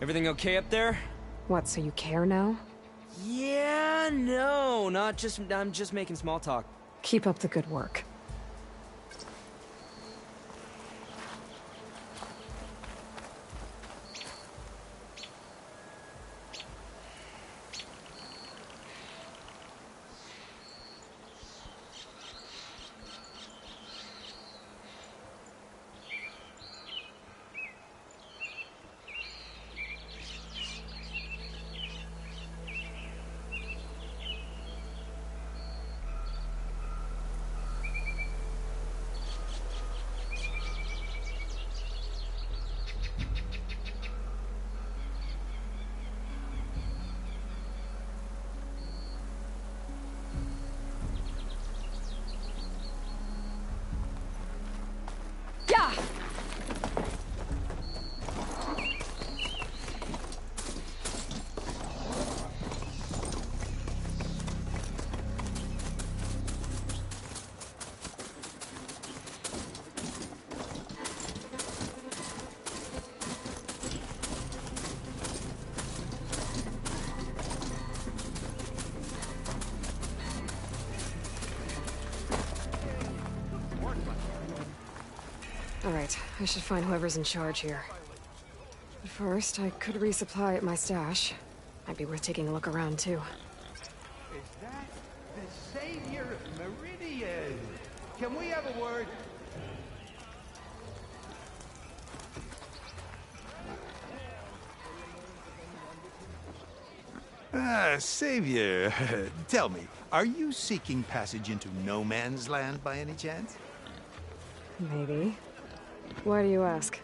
Everything okay up there? What, so you care now? Yeah, no, I'm just making small talk. Keep up the good work. Yeah! Alright, I should find whoever's in charge here. But first, I could resupply at my stash. Might be worth taking a look around, too. Is that the Savior of Meridian? Can we have a word? Savior, tell me, are you seeking passage into no man's land by any chance? Maybe. Why do you ask?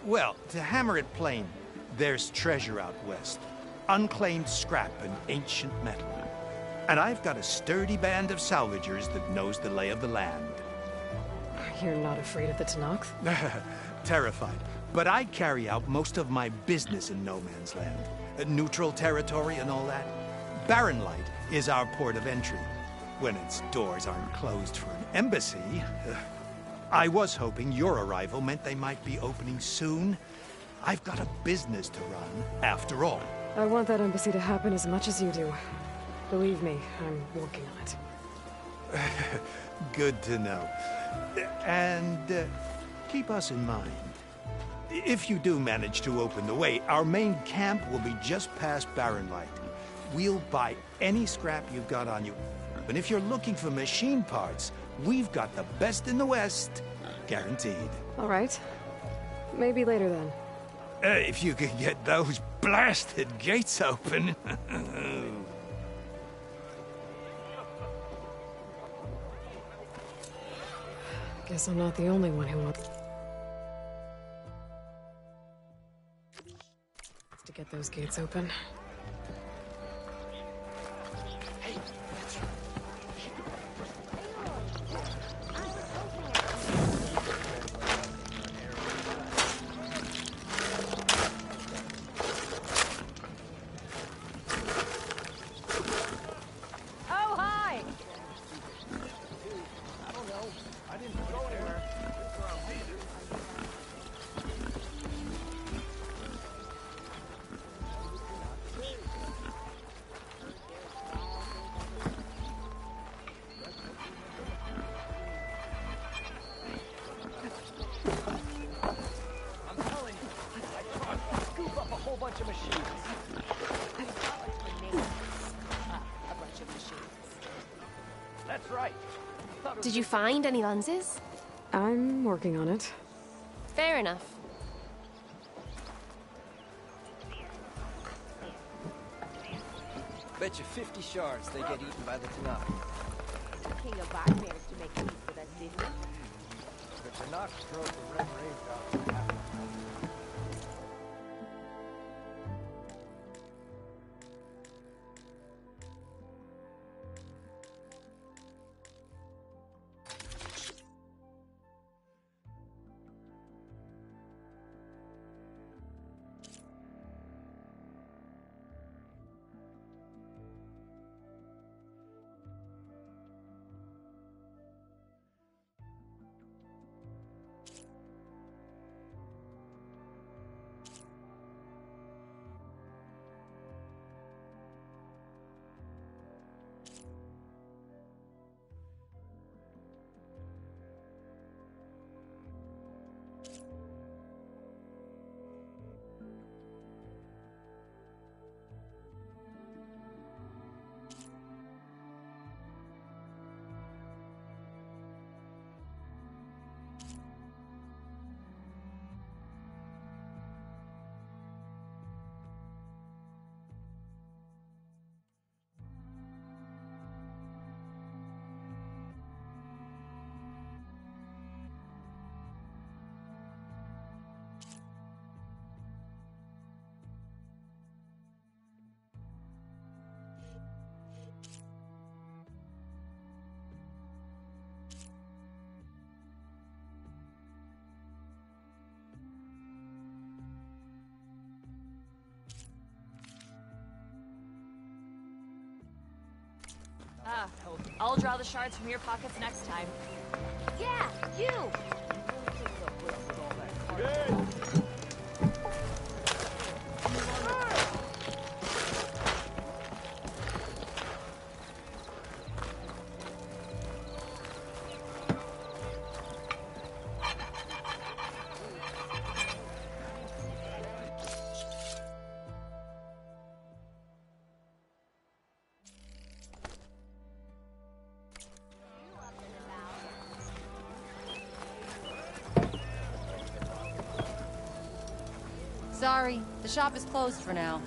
Well, to hammer it plain, there's treasure out west. Unclaimed scrap and ancient metal. And I've got a sturdy band of salvagers that knows the lay of the land. You're not afraid of the Tanakh? Terrified. But I carry out most of my business in no man's land. Neutral territory and all that. Barren Light is our port of entry. When its doors aren't closed for an embassy. I was hoping your arrival meant they might be opening soon. I've got a business to run, after all. I want that embassy to happen as much as you do. Believe me, I'm working on it. Good to know. And keep us in mind. If you do manage to open the way, our main camp will be just past Barren Light. We'll buy any scrap you've got on you. And if you're looking for machine parts, we've got the best in the West. Guaranteed. All right. Maybe later then. If you could get those blasted gates open. Guess I'm not the only one who wants to get those gates open. Did you find any lenses? I'm working on it. Fair enough. Bet you 50 shards they get eaten by the Tanakh. The king of Bar managed to make peace with us, didn't he? The Tanakh drove the Red Rave out. I'll draw the shards from your pockets next time. Yeah, you! Sorry, the shop is closed for now.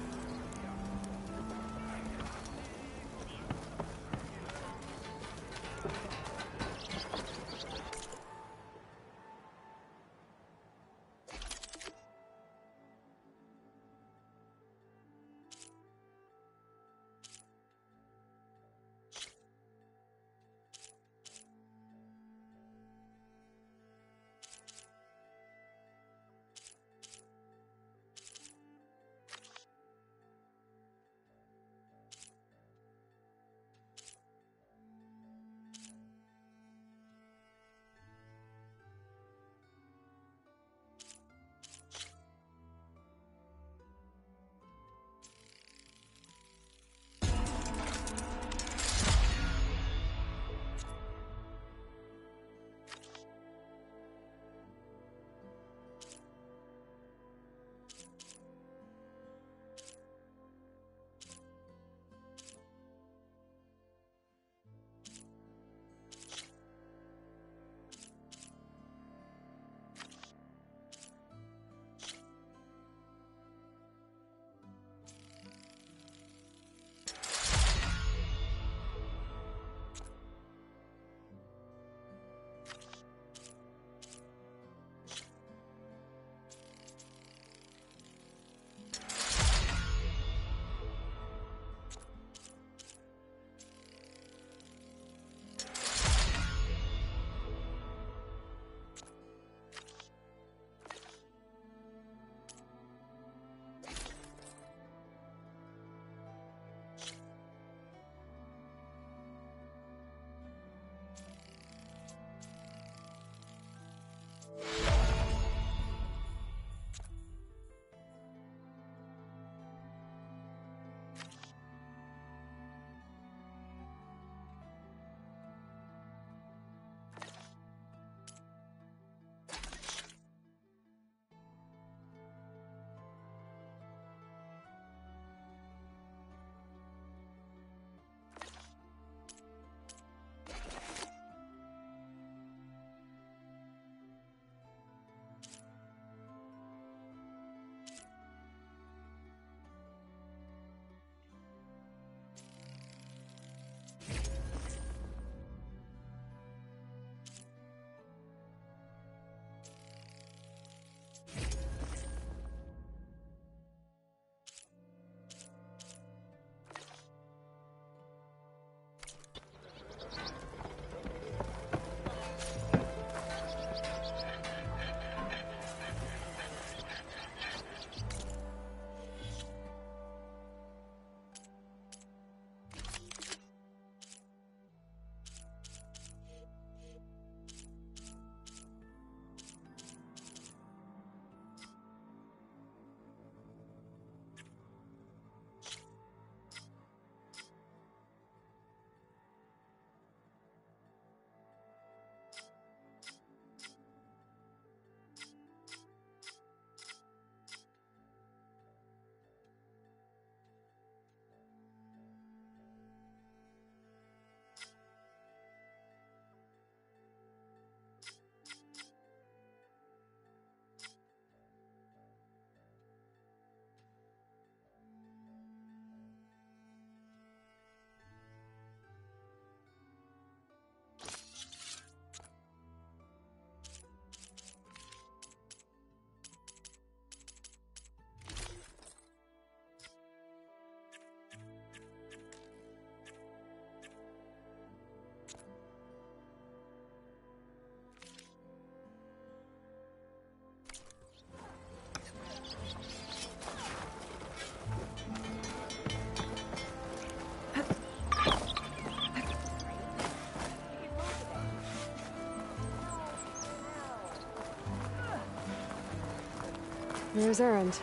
Here's Errand.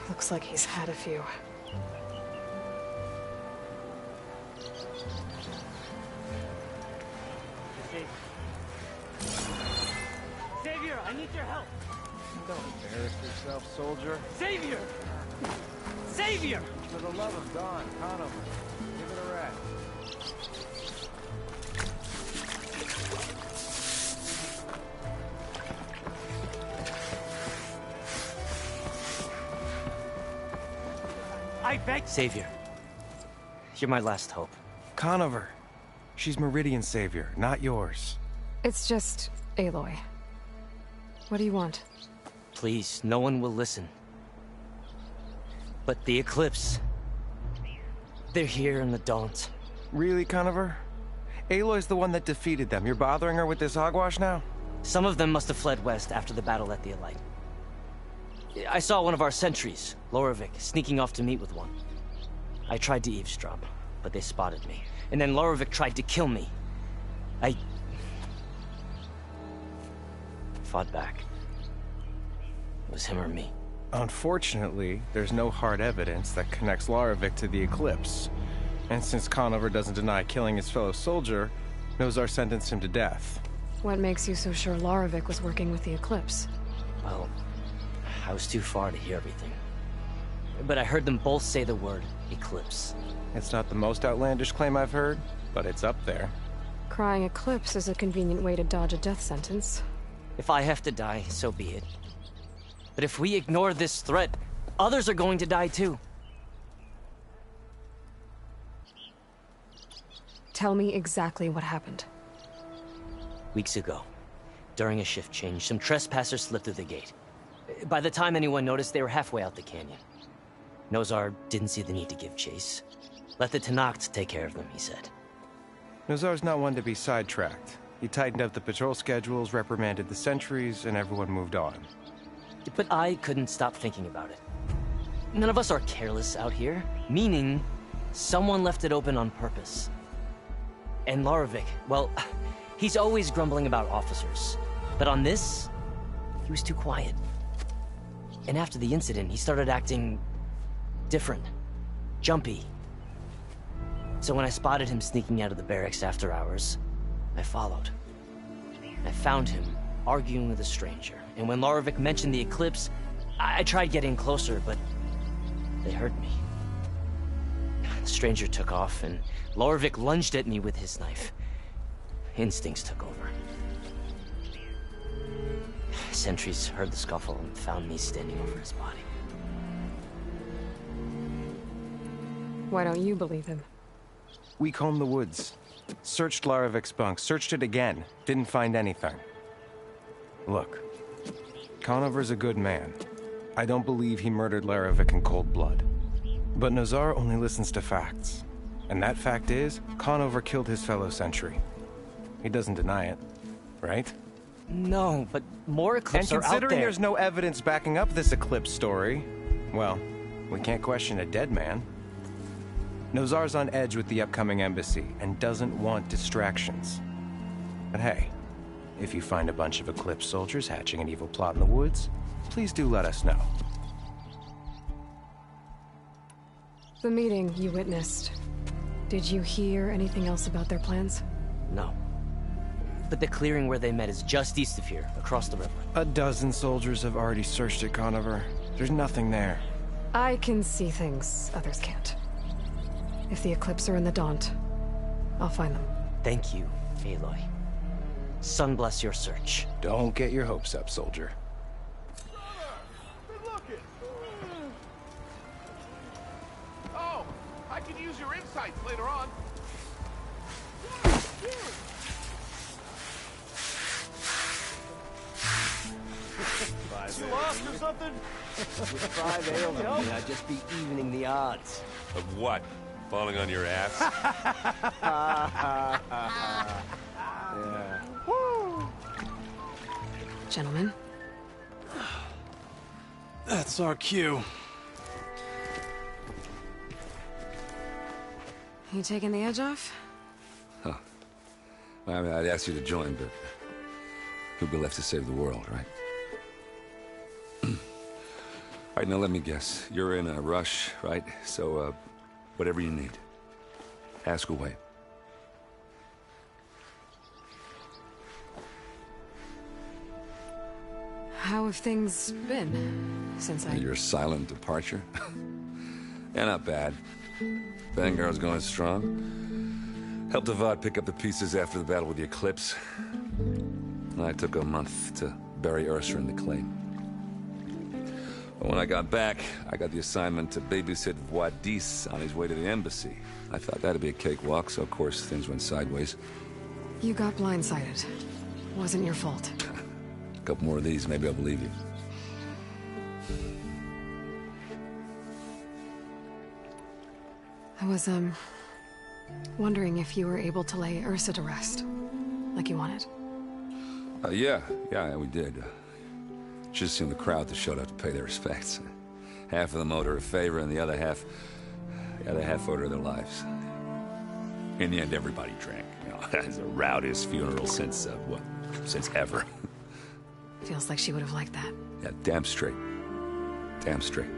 Looks like he's had a few. Xavier, I need your help. Don't embarrass yourself, soldier. Xavier! Xavier! For the love of God, Conover, give it a rest. I beg. Xavier, you're my last hope. Conover. She's Meridian's savior, not yours. It's just Aloy. What do you want? Please, no one will listen. But the Eclipse... they're here in the Daunt. Really, Conover? Aloy's the one that defeated them. You're bothering her with this hogwash now? Some of them must have fled west after the battle at the Elite. I saw one of our sentries, Lorevic, sneaking off to meet with one. I tried to eavesdrop, but they spotted me. And then Lorevic tried to kill me. I... fought back. It was him or me. Unfortunately, there's no hard evidence that connects Lorevic to the Eclipse. And since Conover doesn't deny killing his fellow soldier, Nozar sentenced him to death. What makes you so sure Lorevic was working with the Eclipse? Well, I was too far to hear everything. But I heard them both say the word Eclipse. It's not the most outlandish claim I've heard, but it's up there. Crying Eclipse is a convenient way to dodge a death sentence. If I have to die, so be it. But if we ignore this threat, others are going to die too. Tell me exactly what happened. Weeks ago, during a shift change, some trespassers slipped through the gate. By the time anyone noticed, they were halfway out the canyon. Nozar didn't see the need to give chase. Let the Tenakth take care of them, he said. Nozar's not one to be sidetracked. He tightened up the patrol schedules, reprimanded the sentries, and everyone moved on. But I couldn't stop thinking about it. None of us are careless out here, meaning someone left it open on purpose. And Lorevic, well, he's always grumbling about officers. But on this, he was too quiet. And after the incident, he started acting different, jumpy. So when I spotted him sneaking out of the barracks after hours, I followed. I found him arguing with a stranger. And when Lorevic mentioned the Eclipse, I tried getting closer, but they heard me. The stranger took off, and Lorevic lunged at me with his knife. Instincts took over. Sentries heard the scuffle and found me standing over his body. Why don't you believe him? We combed the woods. Searched Larevic's bunk, searched it again. Didn't find anything. Look, Conover's a good man. I don't believe he murdered Larevic in cold blood. But Nozar only listens to facts. And that fact is, Conover killed his fellow sentry. He doesn't deny it, right? No, but more Eclipse are out there. And considering there's no evidence backing up this Eclipse story, well, we can't question a dead man. Nozar's on edge with the upcoming embassy and doesn't want distractions. But hey, if you find a bunch of Eclipse soldiers hatching an evil plot in the woods, please do let us know. The meeting you witnessed. Did you hear anything else about their plans? No. But the clearing where they met is just east of here, across the river. A dozen soldiers have already searched it, Conover. There's nothing there. I can see things others can't. If the Eclipse are in the Daunt, I'll find them. Thank you, Aloy. Sun bless your search. Don't get your hopes up, soldier. Oh, I can use your insights later on. You lost or something? With 5 ale on me, I'd just be evening the odds. Of what? Falling on your ass? Yeah. Gentlemen. That's our cue. You taking the edge off? Huh. Well, I'd ask you to join, but who'd be left to save the world, right? right, now let me guess. You're in a rush, right? So, whatever you need. Ask away. How have things been since Your silent departure? Yeah, not bad. Vanguard's going strong. Helped Avad pick up the pieces after the battle with the Eclipse. I took a month to bury Ursa in the claim. But when I got back, I got the assignment to babysit Wadis on his way to the embassy. I thought that'd be a cakewalk, so of course things went sideways. You got blindsided. Wasn't your fault. A couple more of these, maybe I'll believe you. I was, wondering if you were able to lay Ursa to rest, like you wanted. Yeah, we did. Just seen the crowd that showed up to pay their respects. Half of them owed her a favor, and the other half owed her their lives. In the end, everybody drank. You know, it's the rowdiest funeral since ever. Feels like she would have liked that. Yeah, damn straight. Damn straight.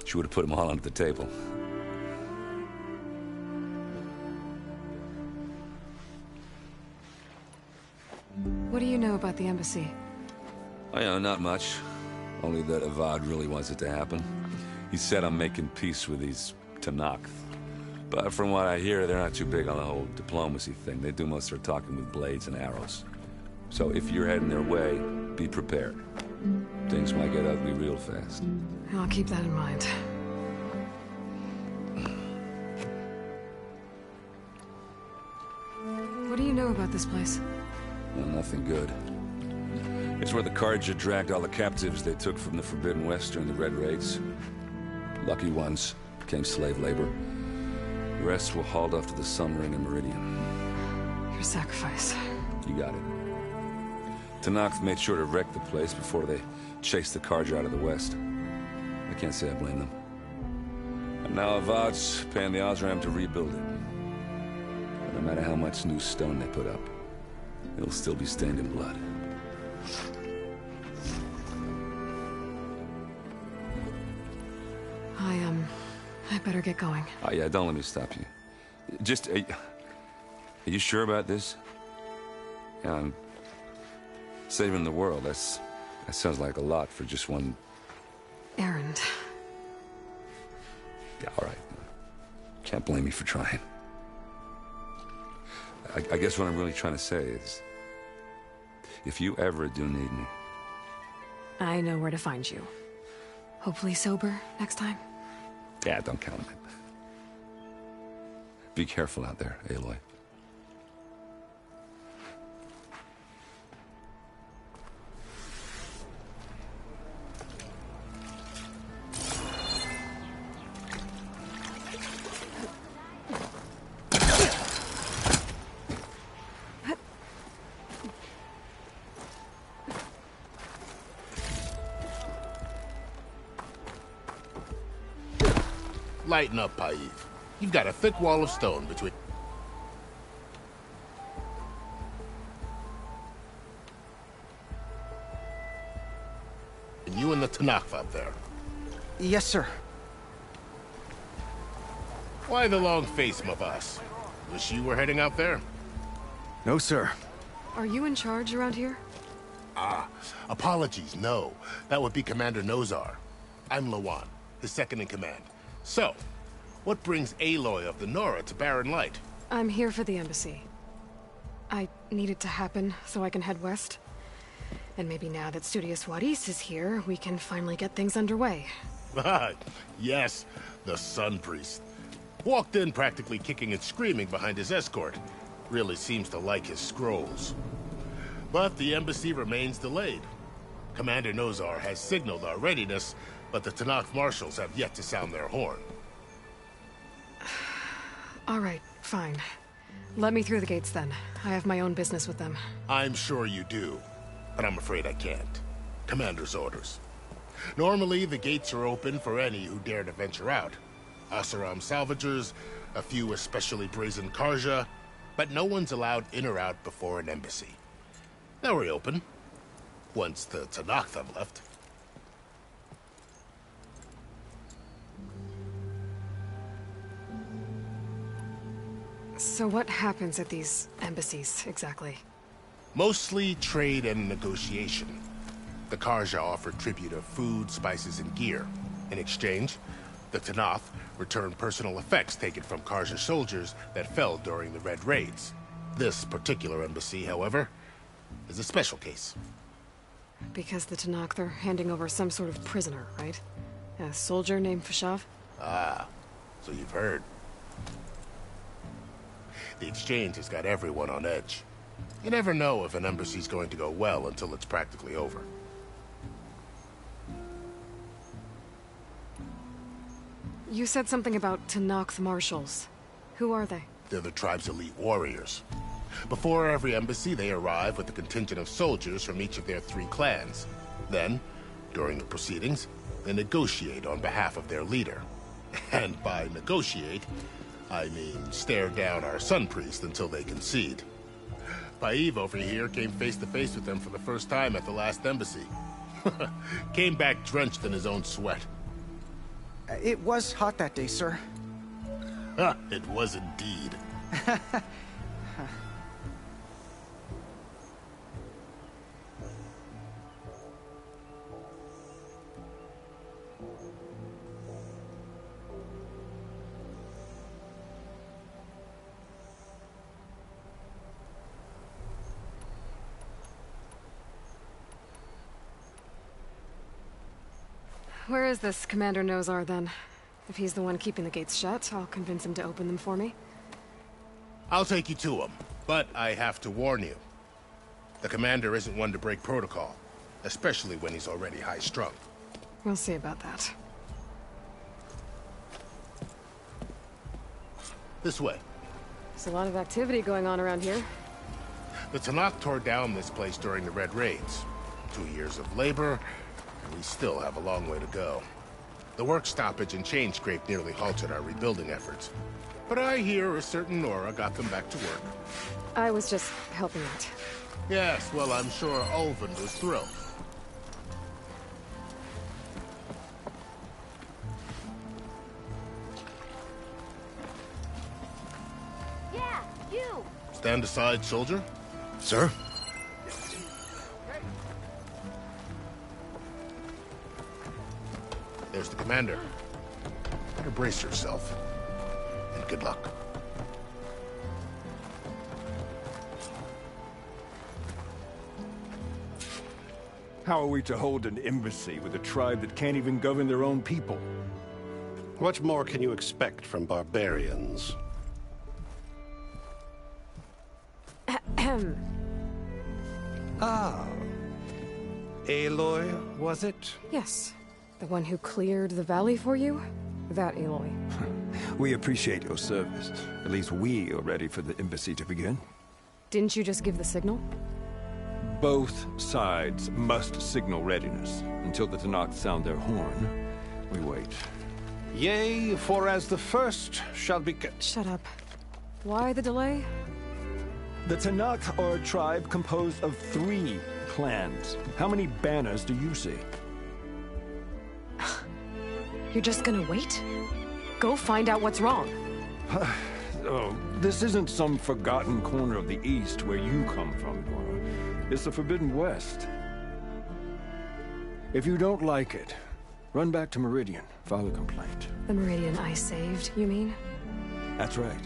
She would have put them all under the table. What do you know about the embassy? I know, not much. Only that Avad really wants it to happen. He said I'm making peace with these Tanakh. But from what I hear, they're not too big on the whole diplomacy thing. They do most of their talking with blades and arrows. So if you're heading their way, be prepared. Things might get ugly real fast. I'll keep that in mind. What do you know about this place? Well, nothing good. It's where the Carja dragged all the captives they took from the Forbidden West during the Red Raids. Lucky ones became slave labor. The rest were hauled off to the Sun Ring and Meridian. Your sacrifice. You got it. Tanakh made sure to wreck the place before they chased the Carja out of the West. I can't say I blame them. And now Avad's paying the Osram to rebuild it. And no matter how much new stone they put up, it'll still be stained in blood. I better get going. Oh, yeah, don't let me stop you. Just, are you sure about this? Yeah, I'm saving the world. That sounds like a lot for just one... errand. Yeah, all right. Can't blame me for trying. I guess what I'm really trying to say is, if you ever do need me... I know where to find you. Hopefully sober next time. Yeah, don't count on it. Be careful out there, Aloy. Lighten up, Paiv. You've got a thick wall of stone between... you and the Tanakh up there. Yes, sir. Why the long face, my boss? Wish you were heading out there? No, sir. Are you in charge around here? Apologies, no. That would be Commander Nozar. I'm Lawan, his second in command. So, what brings Aloy of the Nora to Barren Light? I'm here for the embassy. I need it to happen so I can head west. And maybe now that Studious Wadis is here, we can finally get things underway. Yes, the Sun Priest. Walked in practically kicking and screaming behind his escort. Really seems to like his scrolls. But the embassy remains delayed. Commander Nozar has signaled our readiness, but the Tanakh marshals have yet to sound their horn. All right, fine. Let me through the gates then. I have my own business with them. I'm sure you do, but I'm afraid I can't. Commander's orders. Normally, the gates are open for any who dare to venture out. Oseram salvagers, a few especially brazen Carja, but no one's allowed in or out before an embassy. They'll reopen, once the Tanakh have left. So what happens at these embassies, exactly? Mostly trade and negotiation. The Karja offer tribute of food, spices, and gear. In exchange, the Tanath return personal effects taken from Karja soldiers that fell during the Red Raids. This particular embassy, however, is a special case. Because the Tanakh, they're handing over some sort of prisoner, right? A soldier named Fashav? Ah, so you've heard. The exchange has got everyone on edge. You never know if an embassy's going to go well until it's practically over. You said something about Tanakh marshals. Who are they? They're the tribe's elite warriors. Before every embassy, they arrive with a contingent of soldiers from each of their 3 clans. Then, during the proceedings, they negotiate on behalf of their leader. And by negotiate, I mean stare down our Sun Priest until they concede. Paiv over here came face to face with them for the first time at the last embassy. Came back drenched in his own sweat. It was hot that day, sir. It was indeed. Where is this Commander Nozar, then? If he's the one keeping the gates shut, I'll convince him to open them for me. I'll take you to him, but I have to warn you. The commander isn't one to break protocol, especially when he's already high-strung. We'll see about that. This way. There's a lot of activity going on around here. The Tanakh tore down this place during the Red Raids. 2 years of labor, and we still have a long way to go. The work stoppage and chain scrape nearly halted our rebuilding efforts. But I hear a certain Nora got them back to work. I was just helping out. Yes, well, I'm sure Ulvin was thrilled. Yeah, you! Stand aside, soldier. Sir? There's the commander. Better brace yourself. And good luck. How are we to hold an embassy with a tribe that can't even govern their own people? What more can you expect from barbarians? Ahem. Ah. Aloy, was it? Yes. The one who cleared the valley for you? That Aloy. We appreciate your service. At least we are ready for the embassy to begin. Didn't you just give the signal? Both sides must signal readiness. Until the Tanakh sound their horn, we wait. Yea, for as the first shall be... Shut up. Why the delay? The Tanakh are a tribe composed of 3 clans. How many banners do you see? You're just gonna wait? Go find out what's wrong. Oh, this isn't some forgotten corner of the East where you come from, Nora. It's the Forbidden West. If you don't like it, run back to Meridian, file a complaint. The Meridian I saved, you mean? That's right.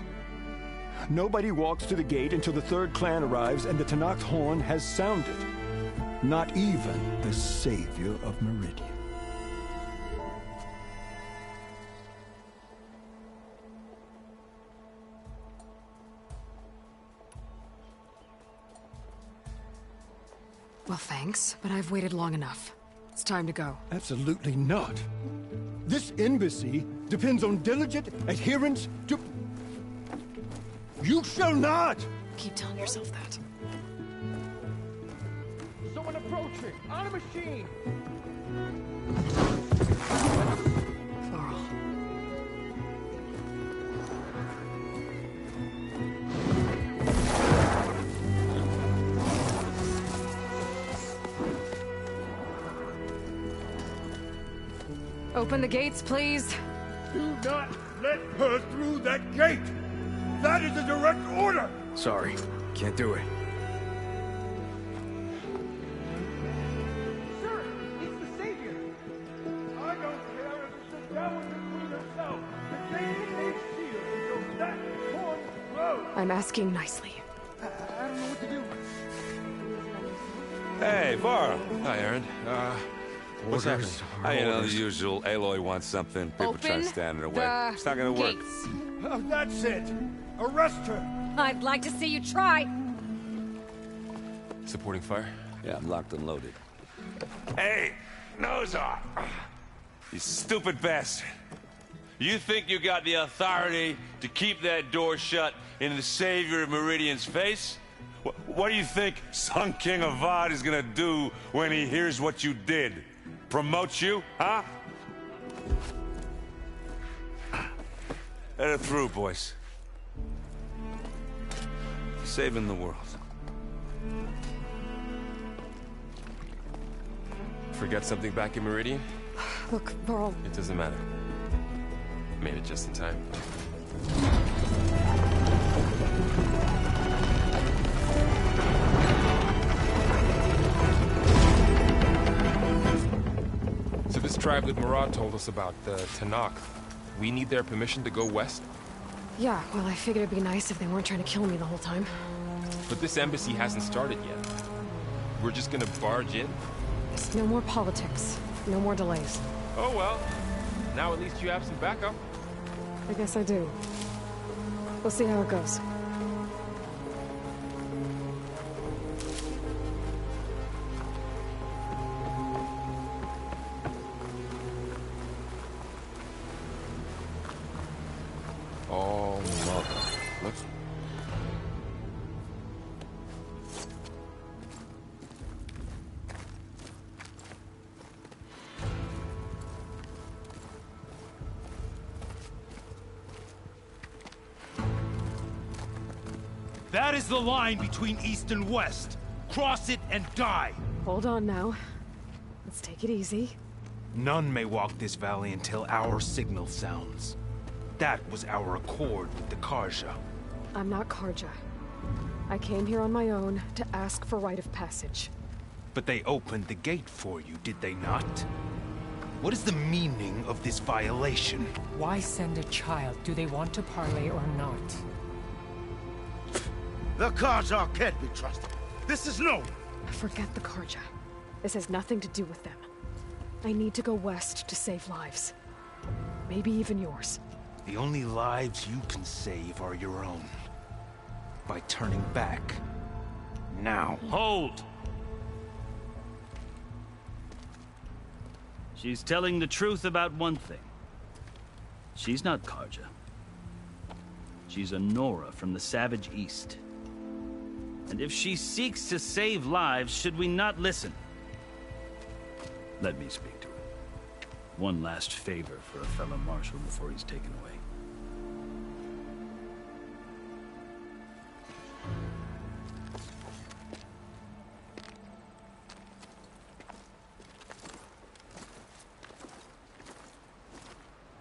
Nobody walks to the gate until the 3rd clan arrives and the Tanakh's horn has sounded. Not even the savior of Meridian. Well, thanks, but I've waited long enough. It's time to go. Absolutely not. This embassy depends on diligent adherence to... You shall not! Keep telling yourself that. Someone approaching! On a machine! Floral. Open the gates, please. Do not let her through that gate! That is a direct order! Sorry, can't do it. Sir, it's the Savior! I don't care if it's the devil between herself. The gate is sealed until that horn blows! I'm asking nicely. I don't know what to do. Hey, Varl. Hi, Aaron. What's happening? You know, the usual. Aloy wants something. People try to stand in her way. It's not gonna work. Oh, that's it! Arrest her! I'd like to see you try. Supporting fire? Yeah, I'm locked and loaded. Hey, nose off! You stupid bastard. You think you got the authority to keep that door shut in the Savior of Meridian's face? What do you think Sun King Avad is gonna do when he hears what you did? Promote you, huh? Let it through, boys. Saving the world. Forget something back in Meridian? Look, Varl. It doesn't matter. Made it just in time. So this tribe that Murad told us about, the Tanakh, we need their permission to go west? Yeah, well, I figured it'd be nice if they weren't trying to kill me the whole time. But this embassy hasn't started yet. We're just gonna barge in? It's no more politics. No more delays. Oh well. Now at least you have some backup. I guess I do. We'll see how it goes. Oh, mother. Look. That is the line between East and West. Cross it and die. Hold on now. Let's take it easy. None may walk this valley until our signal sounds. That was our accord with the Karja. I'm not Karja. I came here on my own to ask for rite of passage. But they opened the gate for you, did they not? What is the meaning of this violation? Why send a child? Do they want to parley or not? The Karja can't be trusted. This is no. Forget the Karja. This has nothing to do with them. I need to go west to save lives. Maybe even yours. The only lives you can save are your own. By turning back. Now. Hold! She's telling the truth about one thing. She's not Karja. She's a Nora from the Savage East. And if she seeks to save lives, should we not listen? Let me speak to her. One last favor for a fellow marshal before he's taken away.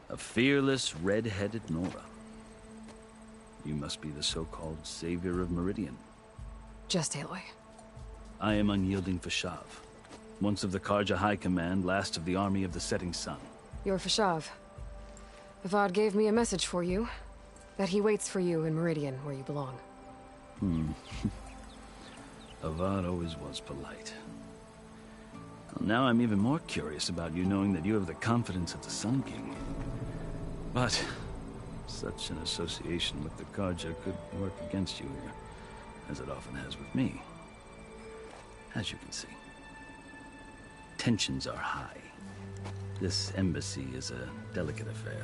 A fearless, red-headed Nora. You must be the so-called Savior of Meridian. Just Aloy. I am Unyielding Fashav, once of the Karja High Command, last of the Army of the Setting Sun. You're Fashav. Avad gave me a message for you. That he waits for you in Meridian, where you belong. Avad always was polite. Well, now I'm even more curious about you knowing that you have the confidence of the Sun King. But such an association with the Karja could work against you here, as it often has with me. As you can see, tensions are high. This embassy is a delicate affair.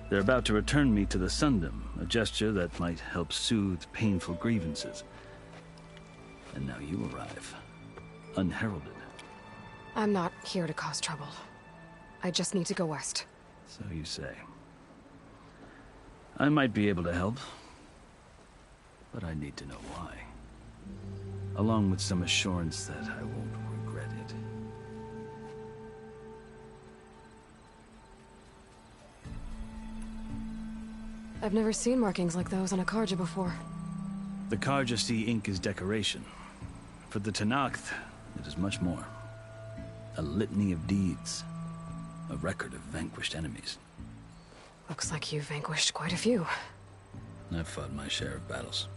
They're about to return me to the Sundom, a gesture that might help soothe painful grievances. And now you arrive, unheralded. I'm not here to cause trouble. I just need to go west. So you say. I might be able to help, but I need to know why. Along with some assurance that I won't regret it. I've never seen markings like those on a Karja before. The Karja see ink as decoration. For the Tenakth, it is much more. A litany of deeds. A record of vanquished enemies. Looks like you've vanquished quite a few. I've fought my share of battles.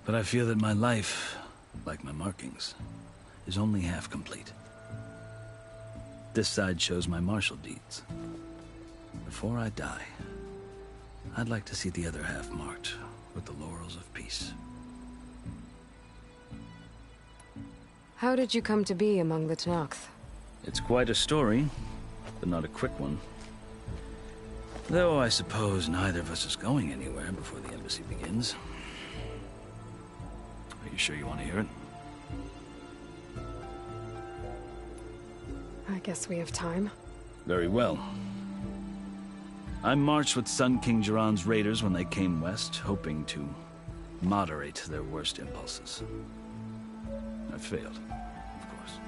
But I feel that my life, like my markings, is only half complete. This side shows my martial deeds. Before I die, I'd like to see the other half marked with the laurels of peace. How did you come to be among the Tenakth? It's quite a story, but not a quick one. Though I suppose neither of us is going anywhere before the embassy begins. Are you sure you want to hear it? I guess we have time. Very well. I marched with Sun King Jiran's raiders when they came west, hoping to moderate their worst impulses. I failed, of course.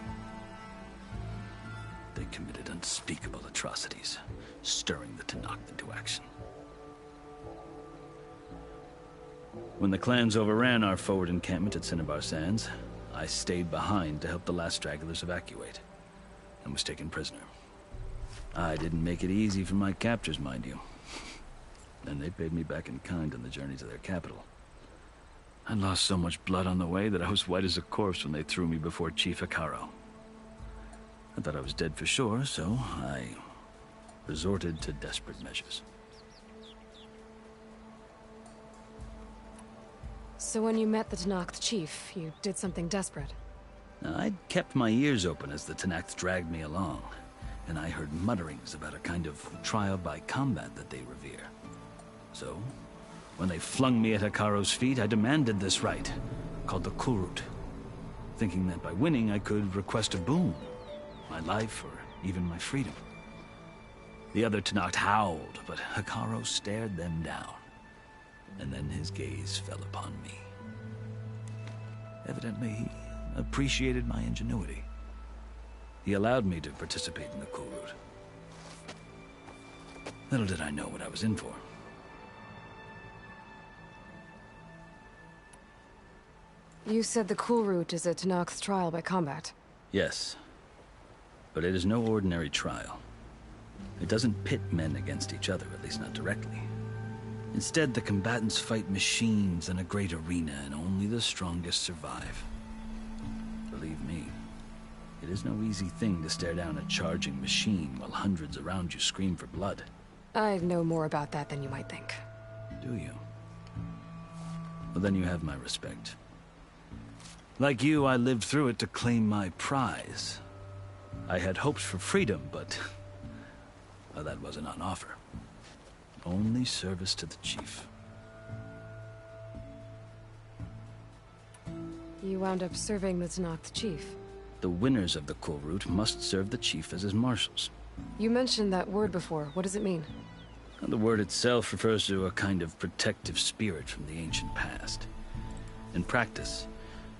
They committed unspeakable atrocities, stirring the Tenakth into action. When the clans overran our forward encampment at Cinnabar Sands, I stayed behind to help the last stragglers evacuate, and was taken prisoner. I didn't make it easy for my captors, mind you. And they paid me back in kind on the journey to their capital. I lost so much blood on the way that I was white as a corpse when they threw me before Chief Hikaro. I thought I was dead for sure, so I resorted to desperate measures. So when you met the Tenakth chief, you did something desperate? I'd kept my ears open as the Tenakth dragged me along, and I heard mutterings about a kind of trial by combat that they revere. So, when they flung me at Hikaro's feet, I demanded this rite, called the Kurut, thinking that by winning I could request a boon, my life or even my freedom. The other Tenakth howled, but Hikaro stared them down, and then his gaze fell upon me. Evidently, he appreciated my ingenuity. He allowed me to participate in the Kurut. Little did I know what I was in for. You said the Kurut is a Tenakth trial by combat. Yes, but it is no ordinary trial. It doesn't pit men against each other, at least not directly. Instead, the combatants fight machines in a great arena, and only the strongest survive. Believe me, it is no easy thing to stare down a charging machine while hundreds around you scream for blood. I know more about that than you might think. Do you? Well, then you have my respect. Like you, I lived through it to claim my prize. I had hopes for freedom, but well, that wasn't on offer. Only service to the chief. You wound up serving the Tenakth chief. The winners of the Kurut must serve the chief as his marshals. You mentioned that word before. What does it mean? The word itself refers to a kind of protective spirit from the ancient past. In practice,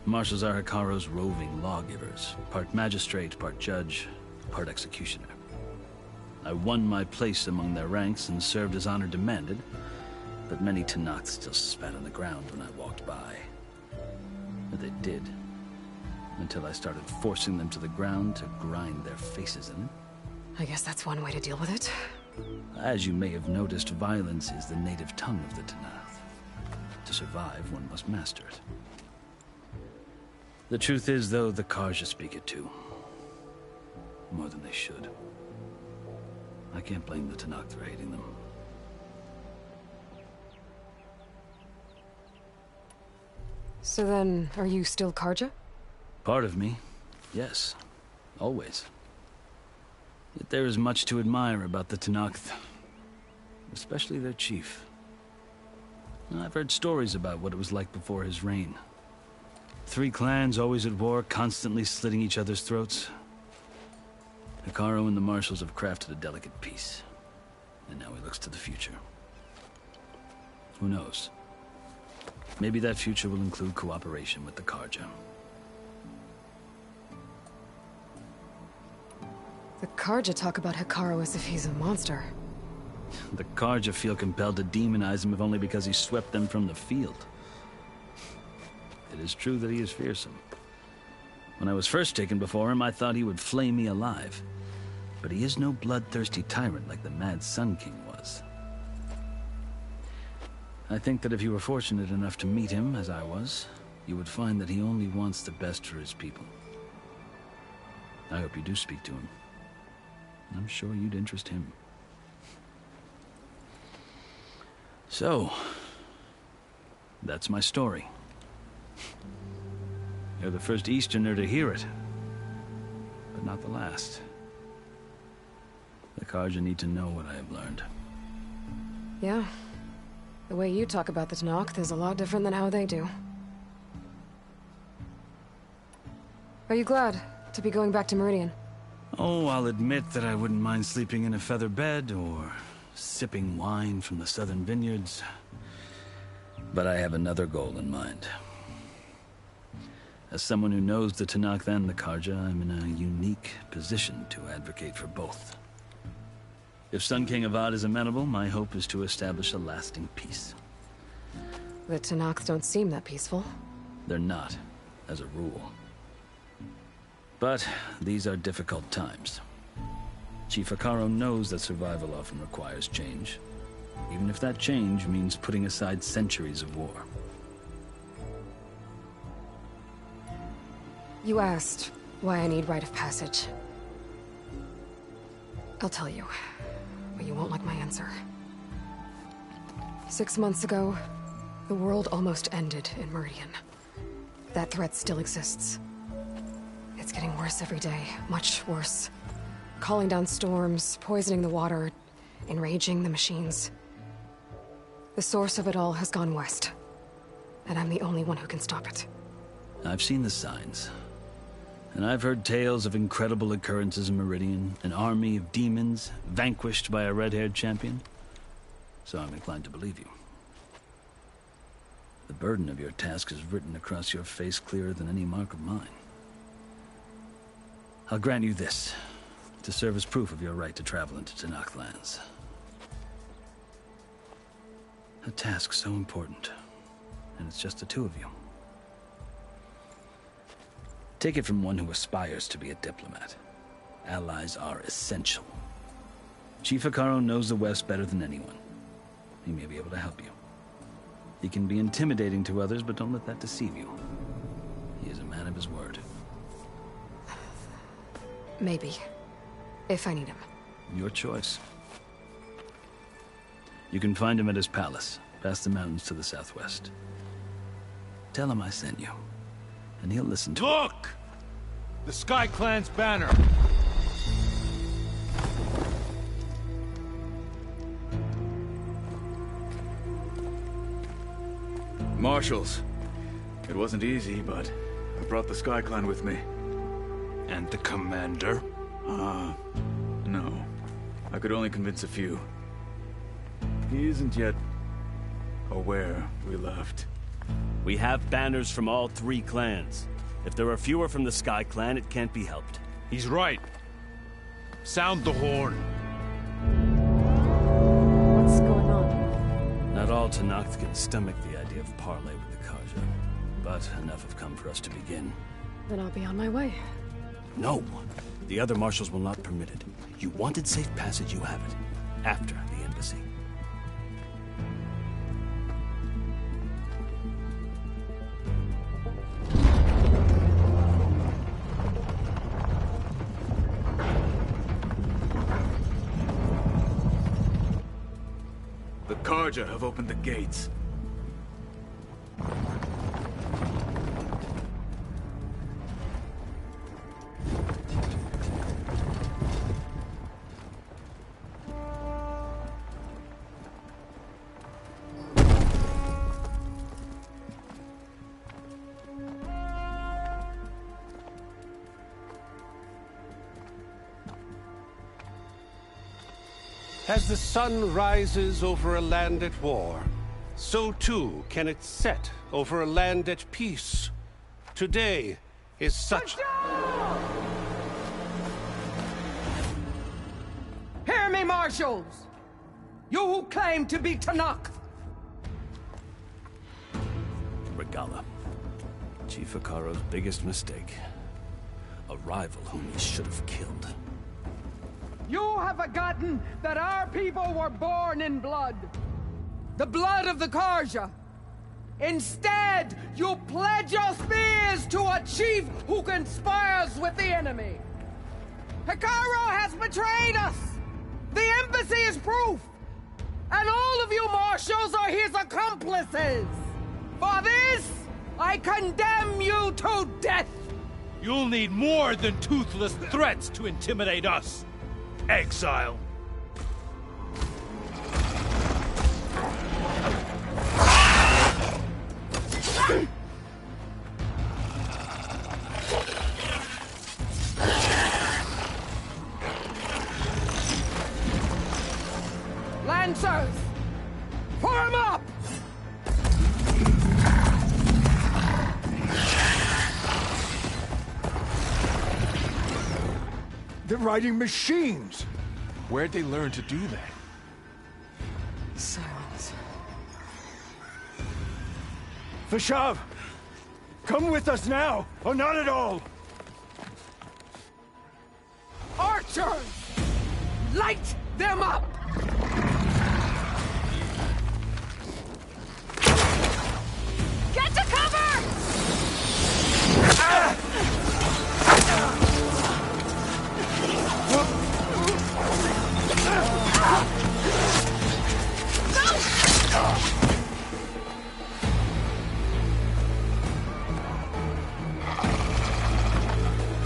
marshals are Hikaro's roving lawgivers, part magistrate, part judge, part executioner. I won my place among their ranks and served as honor demanded, but many Tenakth still spat on the ground when I walked by. But they did, until I started forcing them to the ground to grind their faces in it. I guess that's one way to deal with it. As you may have noticed, violence is the native tongue of the Tenakth. To survive, one must master it. The truth is, though, the Karja speak it too. More than they should. I can't blame the Tenakth for hating them. So then, are you still Karja? Part of me, yes. Always. Yet there is much to admire about the Tenakth. Especially their chief. I've heard stories about what it was like before his reign. 3 clans always at war, constantly slitting each other's throats. Hikaro and the marshals have crafted a delicate peace. And now he looks to the future. Who knows? Maybe that future will include cooperation with the Karja. The Karja talk about Hikaro as if he's a monster. The Karja feel compelled to demonize him if only because he swept them from the field. It is true that he is fearsome. When I was first taken before him, I thought he would flay me alive. But he is no bloodthirsty tyrant like the Mad Sun King was. I think that if you were fortunate enough to meet him, as I was, you would find that he only wants the best for his people. I hope you do speak to him. I'm sure you'd interest him. So, that's my story. You're the first Easterner to hear it, but not the last. The Karja need to know what I have learned. Yeah. The way you talk about the Tenakth is a lot different than how they do. Are you glad to be going back to Meridian? Oh, I'll admit that I wouldn't mind sleeping in a feather bed or sipping wine from the southern vineyards. But I have another goal in mind. As someone who knows the Tenakth and the Karja, I'm in a unique position to advocate for both. If Sun King Avad is amenable, my hope is to establish a lasting peace. The Tenakth don't seem that peaceful. They're not, as a rule. But these are difficult times. Chief Akaro knows that survival often requires change, even if that change means putting aside centuries of war. You asked why I need rite of passage. I'll tell you, but you won't like my answer. 6 months ago, the world almost ended in Meridian. That threat still exists. It's getting worse every day, much worse. Calling down storms, poisoning the water, enraging the machines. The source of it all has gone west, and I'm the only one who can stop it. I've seen the signs. And I've heard tales of incredible occurrences in Meridian, an army of demons vanquished by a red-haired champion. So I'm inclined to believe you. The burden of your task is written across your face clearer than any mark of mine. I'll grant you this, to serve as proof of your right to travel into Tenakth lands. A task so important, and it's just the two of you. Take it from one who aspires to be a diplomat. Allies are essential. Chief Akaro knows the West better than anyone. He may be able to help you. He can be intimidating to others, but don't let that deceive you. He is a man of his word. Maybe. If I need him. Your choice. You can find him at his palace, past the mountains to the southwest. Tell him I sent you, and he'll listen to Look! The Sky Clan's banner! Marshals. It wasn't easy, but I brought the Sky Clan with me. And the commander? No. I could only convince a few. He isn't yet aware we left. We have banners from all 3 clans. If there are fewer from the Sky Clan, it can't be helped. He's right. Sound the horn. What's going on? Not all Tenakth can stomach the idea of parley with the Karja, but enough have come for us to begin. Then I'll be on my way. No! The other marshals will not permit it. You wanted safe passage, you have it. After the embassy. The Karja have opened the gates. As the sun rises over a land at war, so too can it set over a land at peace. Today is such... Hear me, marshals! You who claim to be Tanakh! Regala. Chief Hikaro's biggest mistake. A rival whom he should have killed. You have forgotten that our people were born in blood. The blood of the Karja. Instead, you pledge your spears to a chief who conspires with the enemy. Hikaro has betrayed us! The embassy is proof! And all of you marshals are his accomplices! For this, I condemn you to death! You'll need more than toothless threats to intimidate us. Exile. Lancers! Form up! They're riding machines! Where'd they learn to do that? Silence. Vashav! Come with us now, or not at all! Archers! Light them up! Get to cover!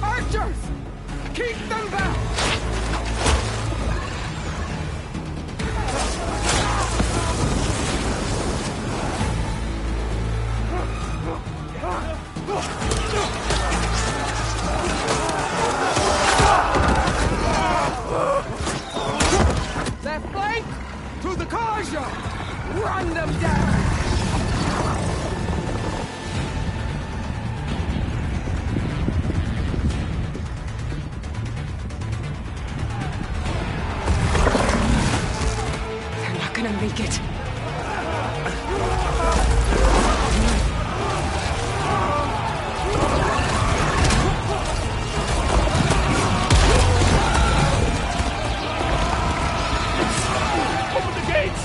Archers! Keep them back! Their flank to the Karja! Run them down! They're not gonna make it. Open the gates!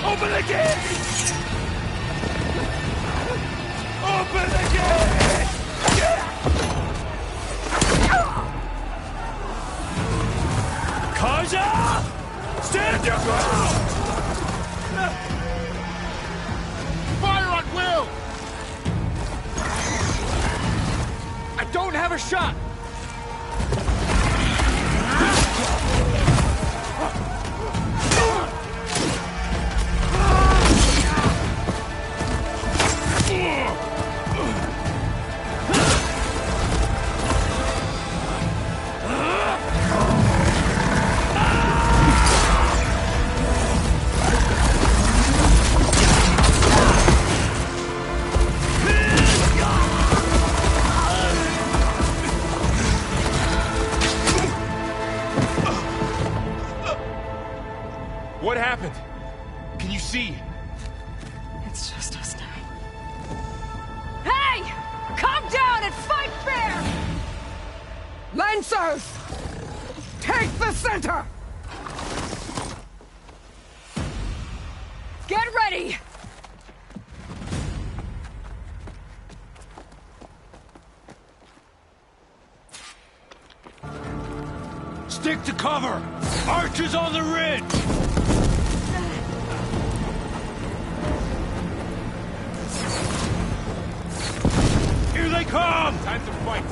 Open the gates! Open the gates! Karja! Stand your ground! Fire on Will! I don't have a shot! What happened? Can you see? It's just us now. Hey! Calm down and fight fair! Lancers! Take the center! Get ready! Stick to cover! Archers on the ridge! Here they come! Time to fight!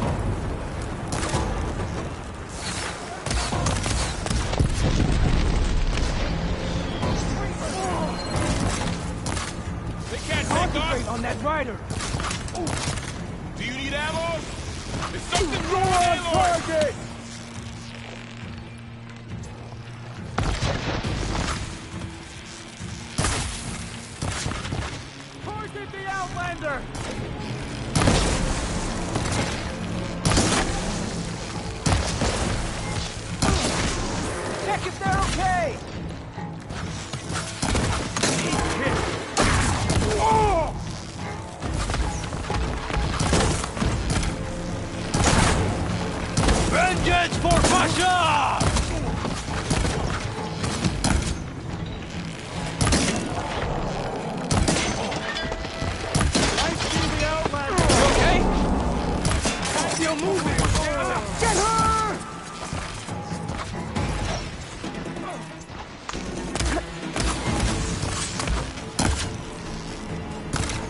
They can't take us! On that rider! Do you need ammo? There's something Go on target! Target the Outlander! Check if they're okay! Engage for Pasha! I see the Outlander. You okay? Still moving. Get her!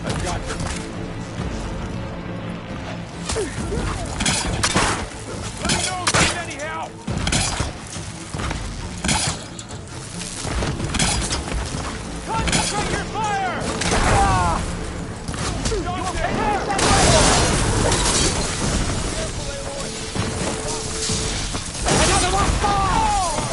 I've got her. Let me know if you need any help! Concentrate your fire! Don't take her! Another one falls!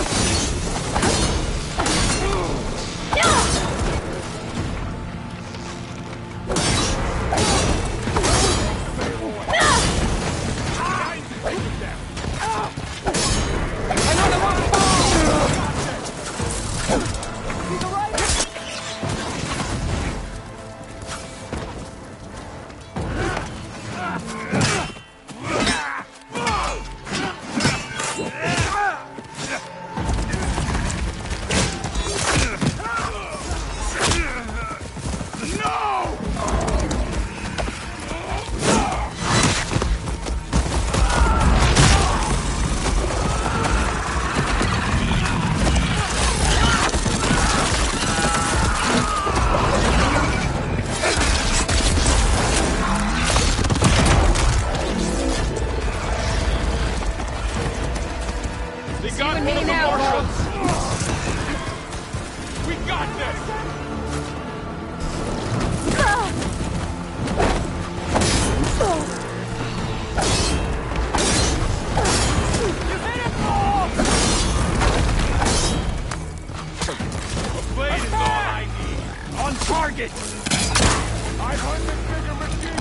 Another one They got one of the marshals! We got this! You hit him, Paul! A blade is all I need. On target! I've heard this bigger machine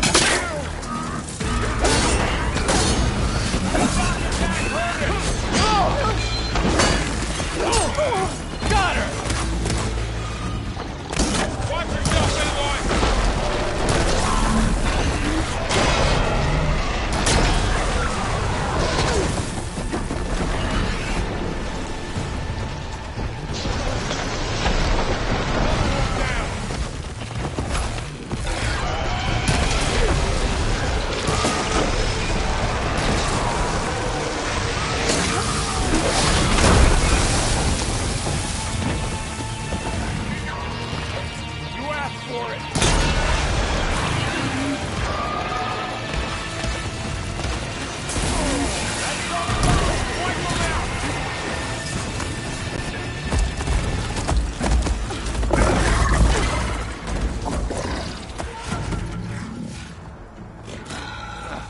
Got her! Watch yourself, Playboy! You asked for it!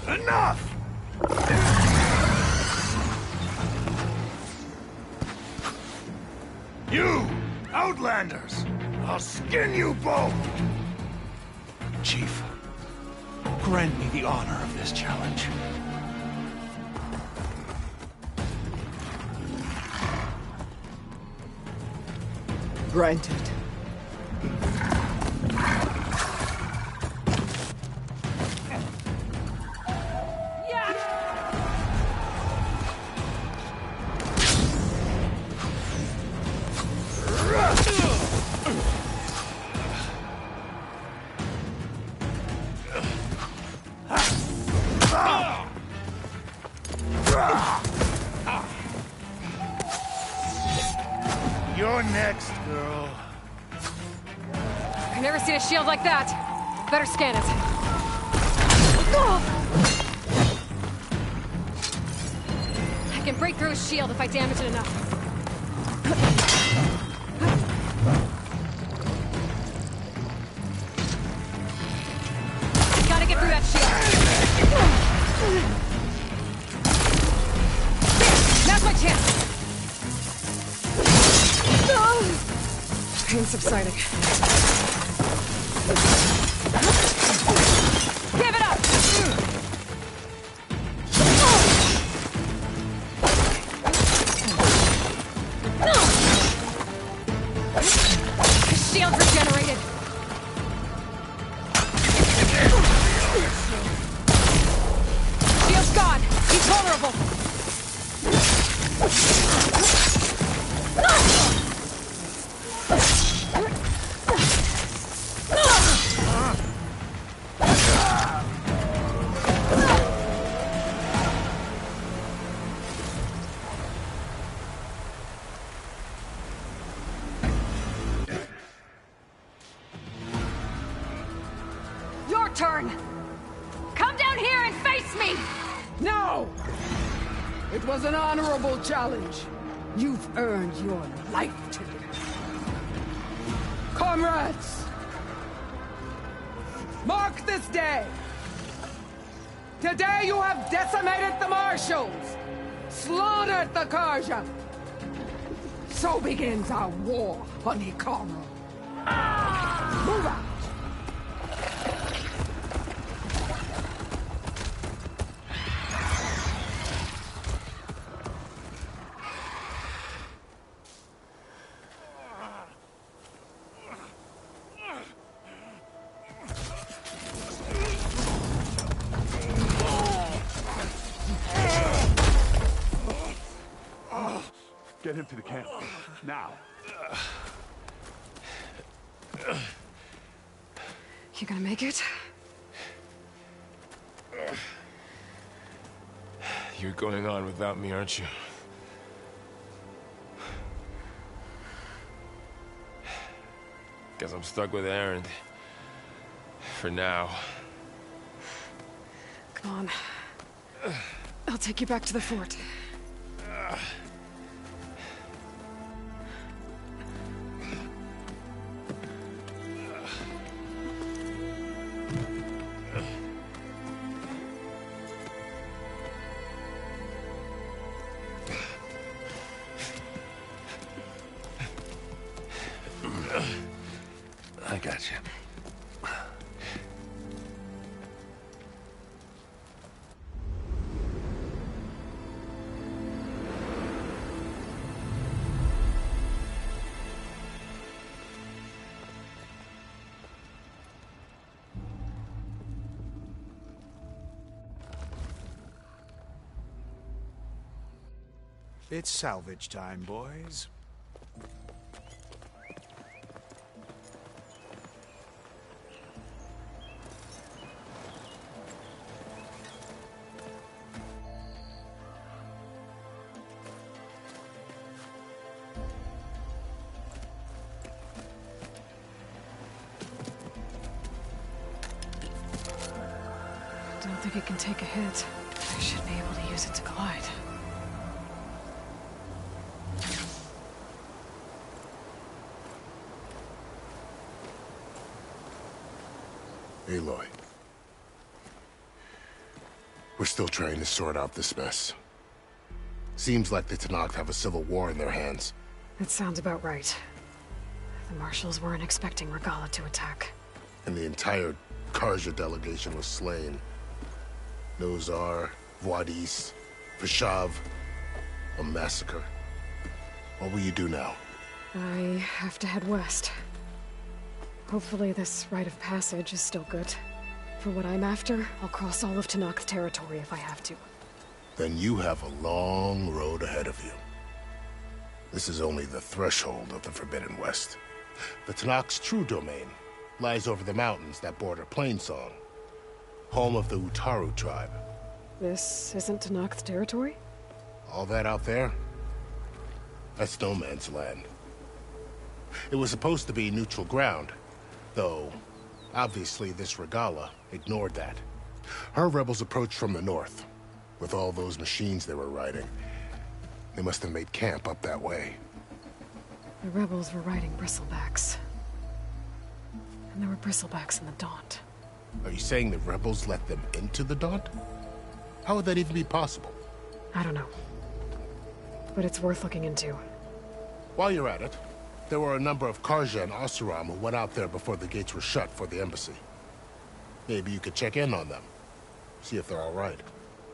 Enough! You, Outlanders! I'll skin you both! Chief, grant me the honor of this challenge. Granted. You're next, girl. I've never seen a shield like that. Better scan it. I can break through his shield if I damage it enough. Gotta get through that shield. Now's my chance. Pain subsiding. Give it up! His shield's regenerated. Shield's gone. He's vulnerable. against me! No! It was an honorable challenge. You've earned your life ticket. Comrades! Mark this day! Today you have decimated the Marshals! Slaughtered the Karja! So begins our war, Honeycomb. Move out! Get him to the camp. Now. You gonna make it? You're going on without me, aren't you? Guess I'm stuck with Aaron. For now. Come on. I'll take you back to the fort. I got you. It's salvage time, boys. Don't think it can take a hit. I should be able to use it to glide. Aloy. We're still trying to sort out this mess. Seems like the Tenakth have a civil war in their hands. That sounds about right. The Marshals weren't expecting Regalla to attack. And the entire Karja delegation was slain. Nozar, Wadis, Vishav. A massacre. What will you do now? I have to head west. Hopefully this rite of passage is still good. For what I'm after, I'll cross all of Tenakth territory if I have to. Then you have a long road ahead of you. This is only the threshold of the Forbidden West. The Tenakth's true domain lies over the mountains that border Plainsong, home of the Utaru tribe. This isn't Tenakth territory? All that out there? That's no man's land. It was supposed to be neutral ground, though obviously this Regalla ignored that. Her rebels approached from the north. With all those machines they were riding, they must have made camp up that way. The rebels were riding bristlebacks. And there were bristlebacks in the Daunt. Are you saying the rebels let them into the Daunt? How would that even be possible? I don't know. But it's worth looking into. While you're at it, there were a number of Karja and Oseram who went out there before the gates were shut for the embassy. Maybe you could check in on them. See if they're all right.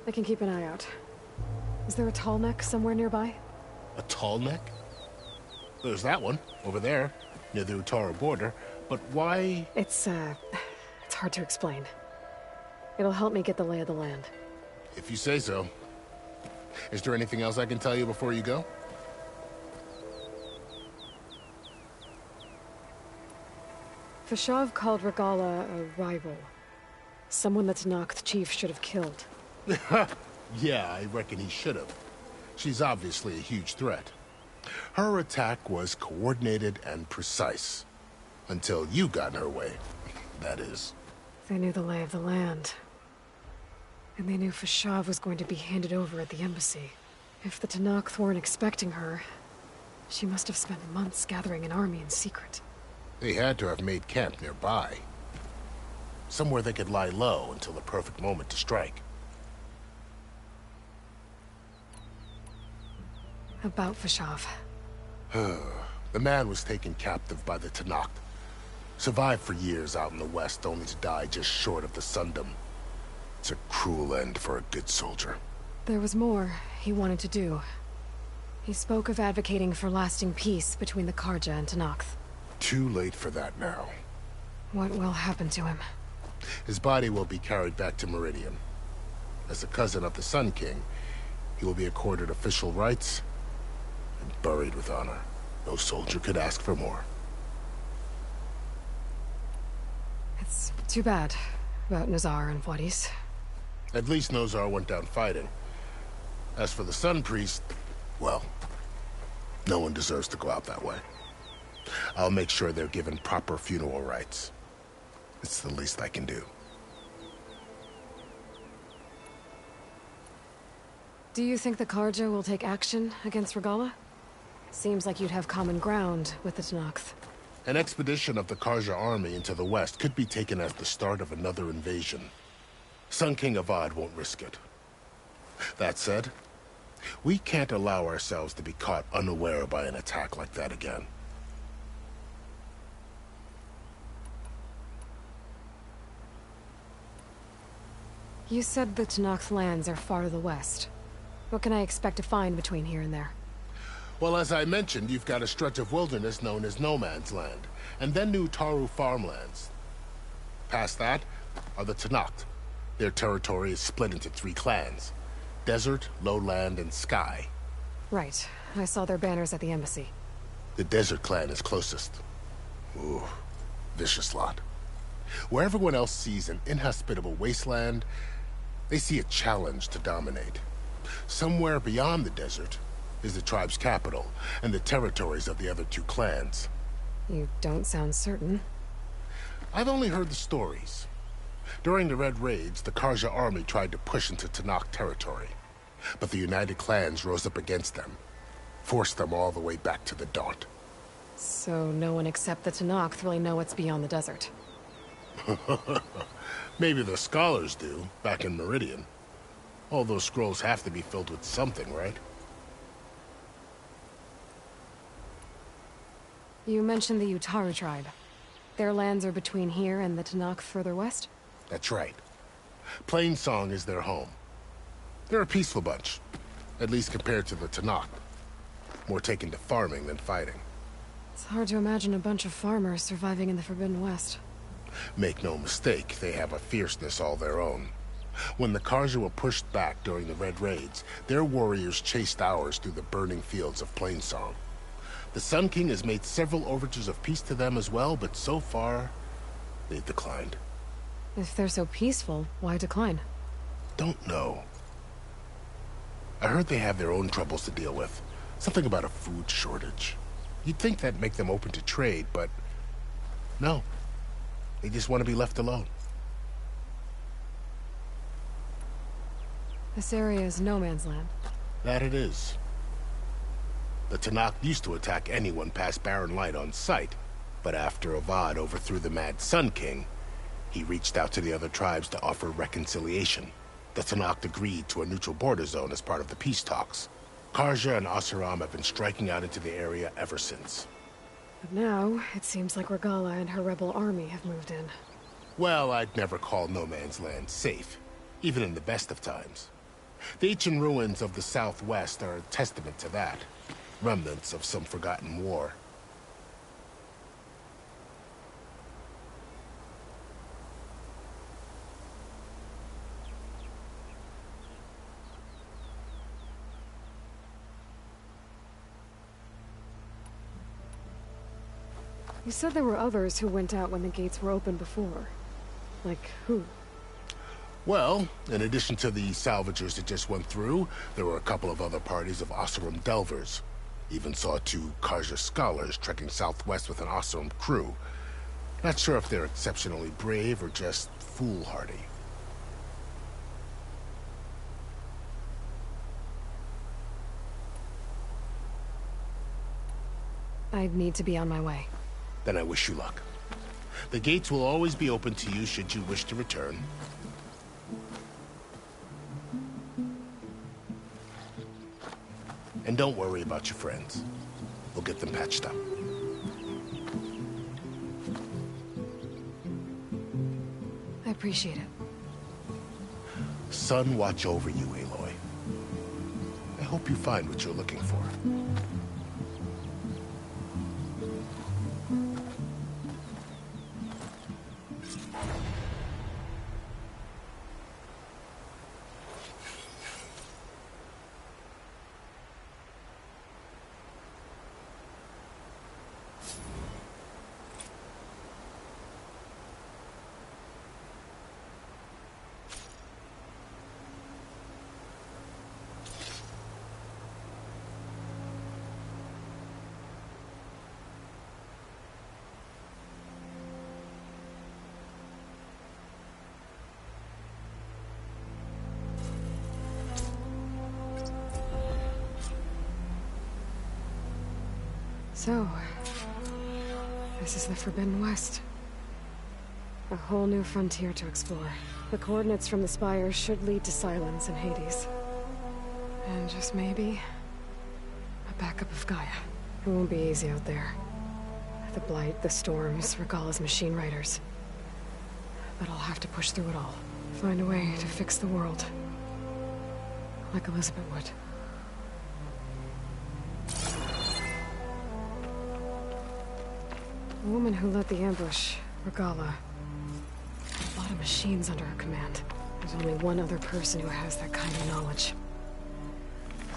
I can keep an eye out. Is there a tall neck somewhere nearby? A tall neck? There's that one, over there, near the Utaru border. But why? It's hard to explain. It'll help me get the lay of the land. If you say so. Is there anything else I can tell you before you go? Vishav called Regalla a rival. Someone that Tenakth chief should have killed. Yeah, I reckon he should have. She's obviously a huge threat. Her attack was coordinated and precise. Until you got in her way, that is. They knew the lay of the land. And they knew Fashav was going to be handed over at the embassy. If the Tenakth weren't expecting her, she must have spent months gathering an army in secret. They had to have made camp nearby. Somewhere they could lie low until the perfect moment to strike. About Fashav. The man was taken captive by the Tenakth. Survived for years out in the west, only to die just short of the Sundom. It's a cruel end for a good soldier. There was more he wanted to do. He spoke of advocating for lasting peace between the Karja and Tenakth. Too late for that now. What will happen to him? His body will be carried back to Meridian. As a cousin of the Sun King, he will be accorded official rights and buried with honor. No soldier could ask for more. It's too bad about Nazar and Wadis. At least Nozar went down fighting. As for the Sun Priest, well, no one deserves to go out that way. I'll make sure they're given proper funeral rites. It's the least I can do. Do you think the Karja will take action against Regala? Seems like you'd have common ground with the Tenakth. An expedition of the Karja army into the west could be taken as the start of another invasion. Sun King Avad won't risk it. That said, we can't allow ourselves to be caught unaware by an attack like that again. You said the Tenakth lands are far to the west. What can I expect to find between here and there? Well, as I mentioned, you've got a stretch of wilderness known as No Man's Land, and then New Taru farmlands. Past that are the Tenakth. Their territory is split into 3 clans: Desert, Lowland, and Sky. Right. I saw their banners at the embassy. The Desert clan is closest. Ooh, vicious lot. Where everyone else sees an inhospitable wasteland, they see a challenge to dominate. Somewhere beyond the desert is the tribe's capital, and the territories of the other 2 clans. You don't sound certain. I've only heard the stories. During the Red Raids, the Karja army tried to push into Tenakth territory, but the United Clans rose up against them, forced them all the way back to the Daunt. So no one except the Tenakth really know what's beyond the desert. Maybe the scholars do, back in Meridian. All those scrolls have to be filled with something, right? You mentioned the Utaru tribe. Their lands are between here and the Tenakth further west? That's right. Plainsong is their home. They're a peaceful bunch, at least compared to the Tenakth. More taken to farming than fighting. It's hard to imagine a bunch of farmers surviving in the Forbidden West. Make no mistake, they have a fierceness all their own. When the Karja were pushed back during the Red Raids, their warriors chased ours through the burning fields of Plainsong. The Sun King has made several overtures of peace to them as well, but so far, they've declined. If they're so peaceful, why decline? Don't know. I heard they have their own troubles to deal with. Something about a food shortage. You'd think that'd make them open to trade, but no. They just want to be left alone. This area is no man's land. That it is. The Tenakth used to attack anyone past Barren Light on sight, but after Avad overthrew the Mad Sun King, he reached out to the other tribes to offer reconciliation. The Tenakth agreed to a neutral border zone as part of the peace talks. Karja and Oseram have been striking out into the area ever since. But now, it seems like Regala and her rebel army have moved in. Well, I'd never call No Man's Land safe, even in the best of times. The ancient ruins of the Southwest are a testament to that. Remnants of some forgotten war. You said there were others who went out when the gates were open before. Like who? Well, in addition to the salvagers that just went through, there were a couple of other parties of Oseram delvers. Even saw 2 Karja scholars trekking southwest with an Oseram crew. Not sure if they're exceptionally brave or just foolhardy. I'd need to be on my way. Then I wish you luck. The gates will always be open to you should you wish to return. And don't worry about your friends. We'll get them patched up. I appreciate it. Sun watch over you, Aloy. I hope you find what you're looking for. So, this is the Forbidden West. A whole new frontier to explore. The coordinates from the spires should lead to Silence and Hades. And just maybe, a backup of Gaia. It won't be easy out there. The Blight, the Storms, Regalla's machine riders. But I'll have to push through it all. Find a way to fix the world. Like Elizabeth would. The woman who led the ambush, Regalla. A lot of machines under her command. There's only one other person who has that kind of knowledge.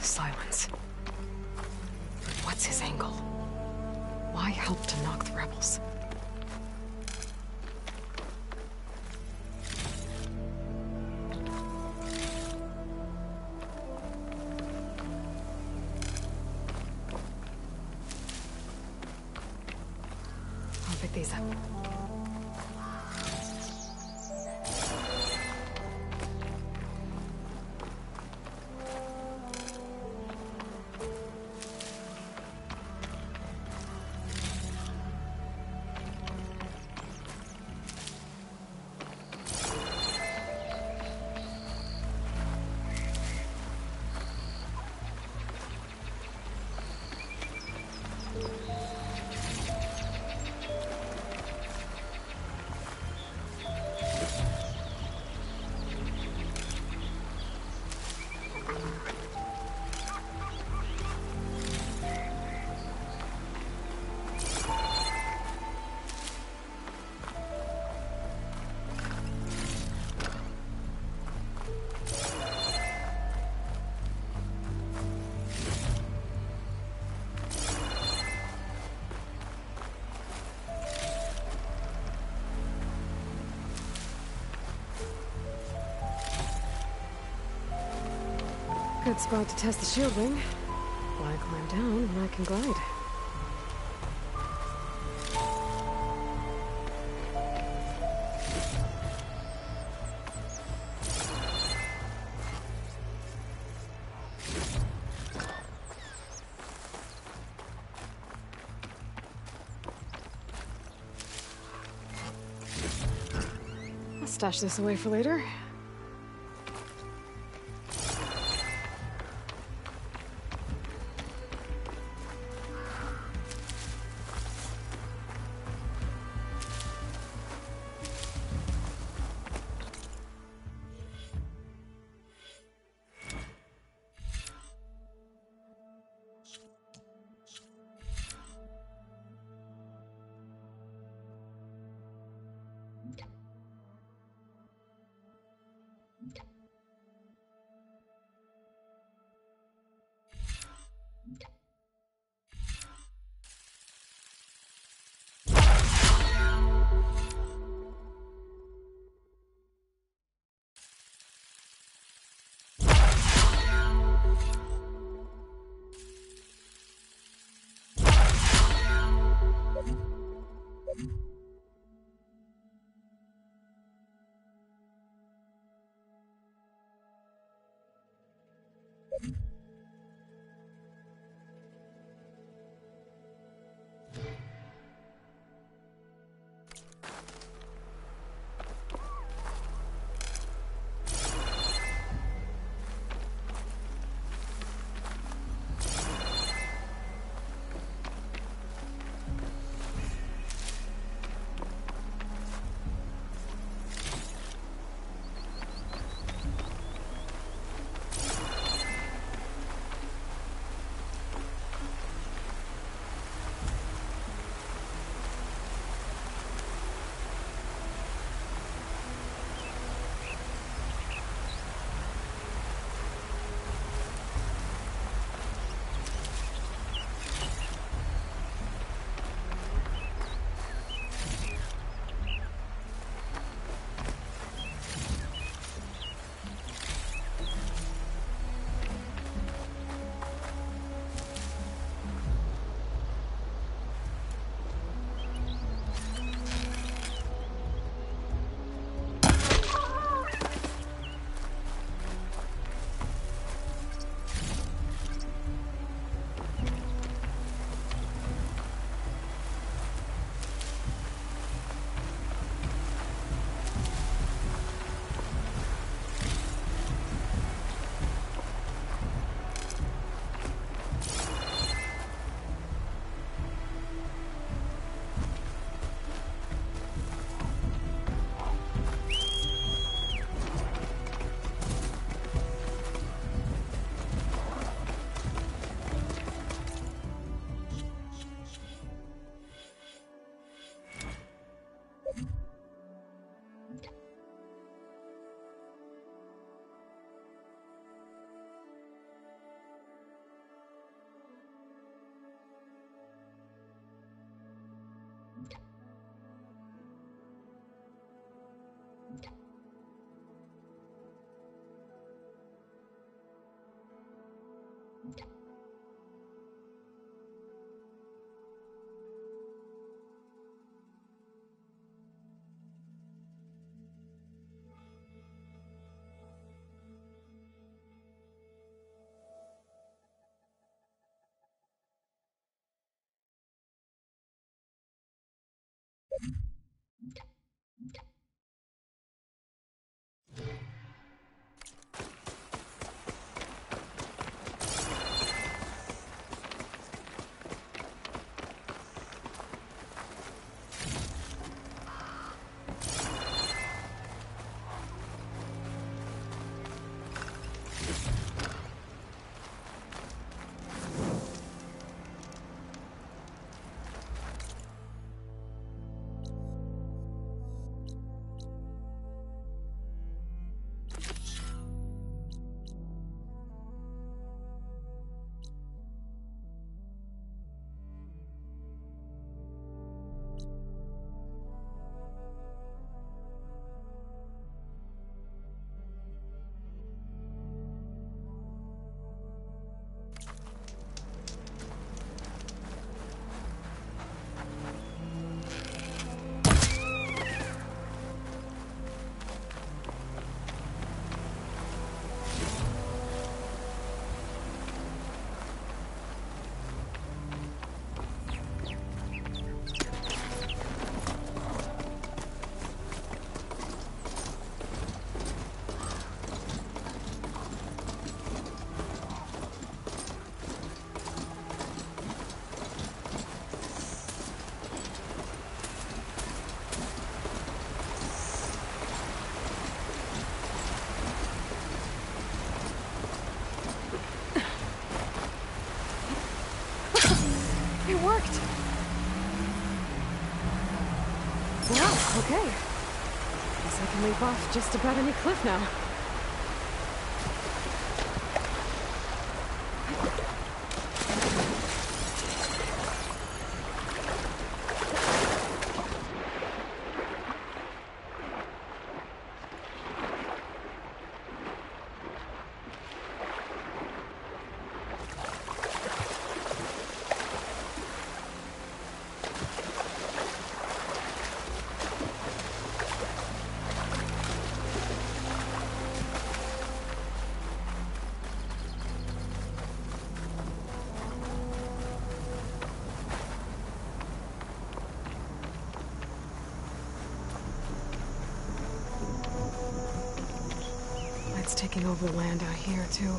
Silence. But what's his angle? Why help to knock the rebels? I'll pick these up. Good spot to test the shield wing. Why climb down when I can glide? I'll stash this away for later. It worked! Wow, okay. Guess I can leap off just about any cliff now. It's taking over land out here, too.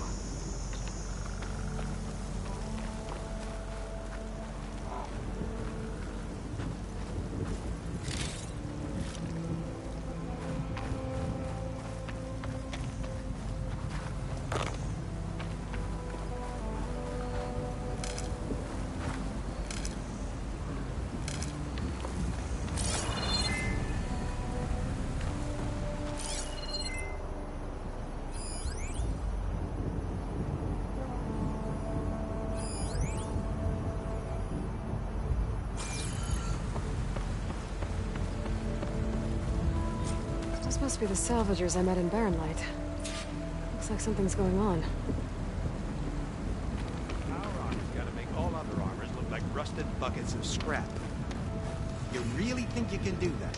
This must be the salvagers I met in Barrenlight. Looks like something's going on. Our armor's gotta make all other armors look like rusted buckets of scrap. You really think you can do that?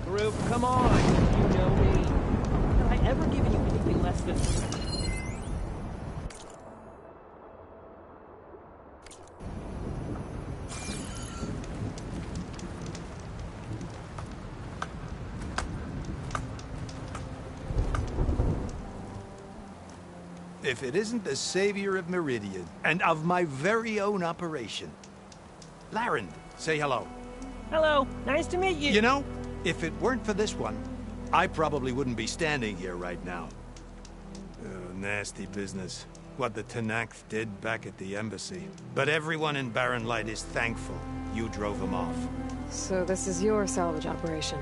Group, come on! You know me. Have I ever given you anything less than... If it isn't the savior of Meridian, and of my very own operation. Laren, say hello. Hello, nice to meet you. You know, if it weren't for this one, I probably wouldn't be standing here right now. Oh, nasty business. What the Tenakth did back at the embassy. But everyone in Barrenlight is thankful you drove them off. So this is your salvage operation?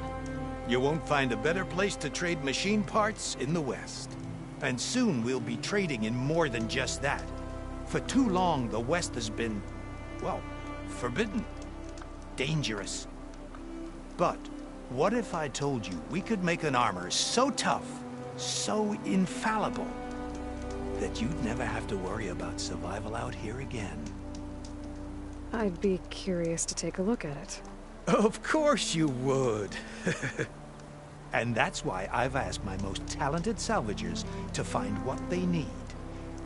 You won't find a better place to trade machine parts in the West. And soon we'll be trading in more than just that. For too long, the West has been, well, forbidden. Dangerous. But what if I told you we could make an armor so tough, so infallible, that you'd never have to worry about survival out here again. I'd be curious to take a look at it. Of course you would. And that's why I've asked my most talented salvagers to find what they need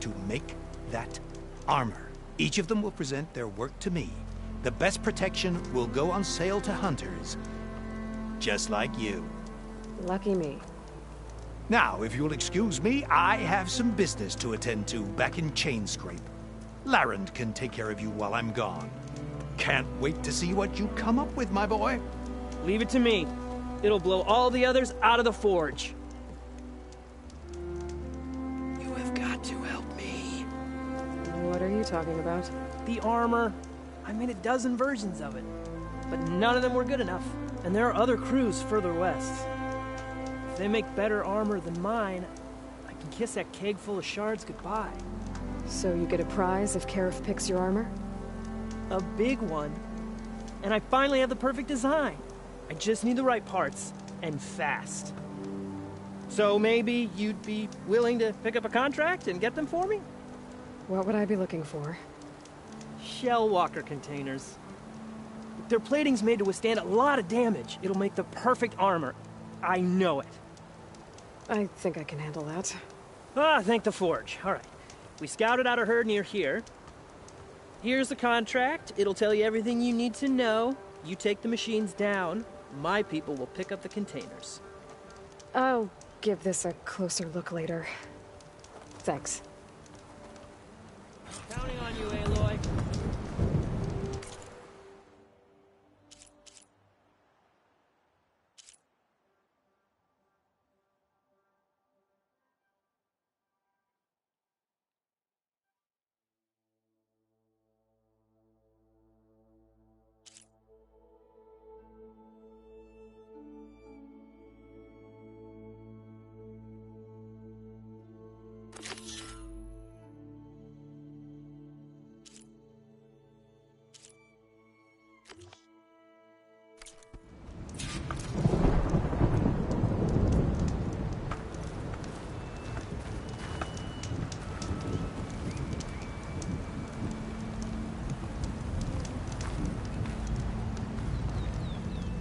to make that armor. Each of them will present their work to me. The best protection will go on sale to hunters, just like you. Lucky me. Now, if you'll excuse me, I have some business to attend to back in Chainscrape. Larend can take care of you while I'm gone. Can't wait to see what you come up with, my boy. Leave it to me. It'll blow all the others out of the forge. You have got to help me. What are you talking about? The armor. I made a dozen versions of it, but none of them were good enough. And there are other crews further west. If they make better armor than mine, I can kiss that keg full of shards goodbye. So you get a prize if Karif picks your armor? A big one. And I finally have the perfect design. I just need the right parts, and fast. So maybe you'd be willing to pick up a contract and get them for me? What would I be looking for? Shell walker containers. Their plating's made to withstand a lot of damage. It'll make the perfect armor. I know it. I think I can handle that. Ah, thank the forge. All right. We scouted out a herd near here. Here's the contract. It'll tell you everything you need to know. You take the machines down. My people will pick up the containers. I'll give this a closer look later. Thanks. Counting on you, Aloy.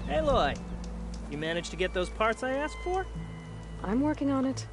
Aloy, you managed to get those parts I asked for? I'm working on it.